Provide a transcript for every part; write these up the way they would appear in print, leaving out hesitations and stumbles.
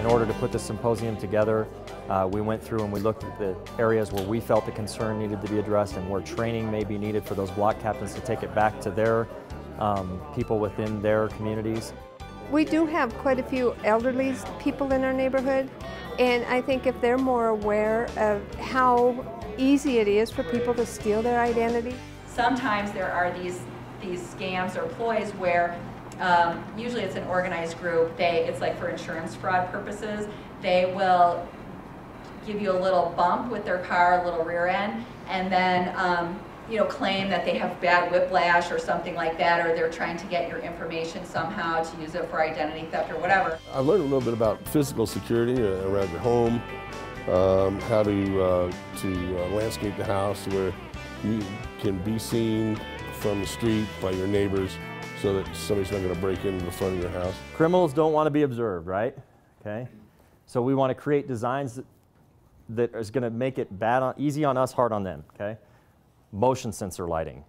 In order to put this symposium together, we went through and we looked at the areas where we felt the concern needed to be addressed and where training may be needed for those block captains to take it back to their people within their communities. We do have quite a few elderly people in our neighborhood, and I think if they're more aware of how easy it is for people to steal their identity. Sometimes there are these scams or ploys where usually it's an organized group. It's like for insurance fraud purposes. They will give you a little bump with their car, a little rear end, and then claim that they have bad whiplash or something like that, or they're trying to get your information somehow to use it for identity theft or whatever. I learned a little bit about physical security around your home, how to landscape the house where you can be seen from the street by your neighbors so that somebody's not going to break into the front of your house. Criminals don't want to be observed, right? Okay. So we want to create designs that is going to make it easy on us, hard on them, okay? Motion sensor lighting.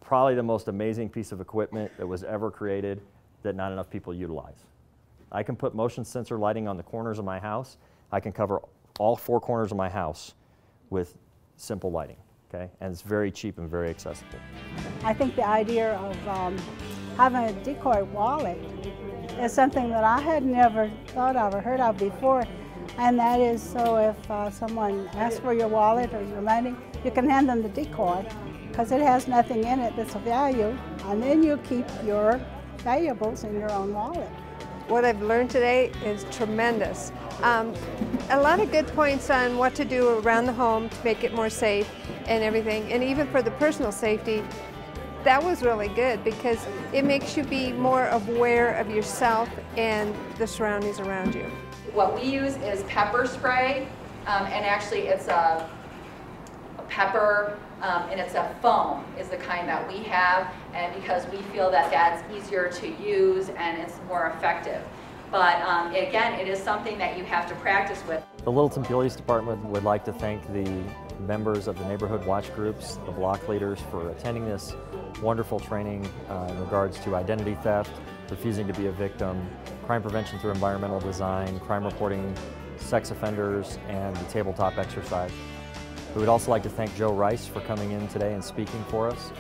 Probably the most amazing piece of equipment that was ever created that not enough people utilize. I can put motion sensor lighting on the corners of my house. I can cover all 4 corners of my house with simple lighting, okay? And it's very cheap and very accessible. I think the idea of having a decoy wallet is something that I had never thought of or heard of before. And that is so if someone asks for your wallet or your money, you can hand them the decoy because it has nothing in it that's of value, and then you keep your valuables in your own wallet. What I've learned today is tremendous. A lot of good points on what to do around the home to make it more safe and everything, and even for the personal safety. That was really good because it makes you be more aware of yourself and the surroundings around you. What we use is pepper spray, and actually it's a pepper, and it's a foam is the kind that we have, and because we feel that that's easier to use and it's more effective. But again, it is something that you have to practice with. The Littleton Police Department would like to thank the members of the neighborhood watch groups, the block leaders, for attending this wonderful training in regards to identity theft, refusing to be a victim, crime prevention through environmental design, crime reporting, sex offenders, and the tabletop exercise. We would also like to thank Joe Rice for coming in today and speaking for us.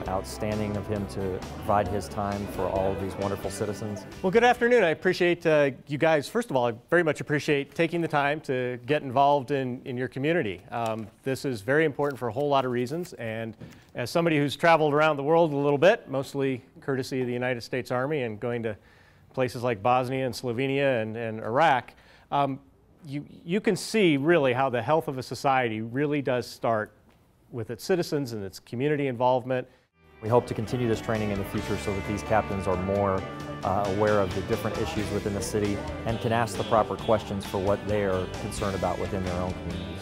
Outstanding of him to provide his time for all of these wonderful citizens. Well, good afternoon. I appreciate you guys. First of all, I very much appreciate taking the time to get involved in your community. This is very important for a whole lot of reasons, and as somebody who's traveled around the world a little bit, mostly courtesy of the United States Army and going to places like Bosnia and Slovenia and Iraq, you can see really how the health of a society really does start with its citizens and its community involvement. We hope to continue this training in the future so that these captains are more aware of the different issues within the city and can ask the proper questions for what they are concerned about within their own communities.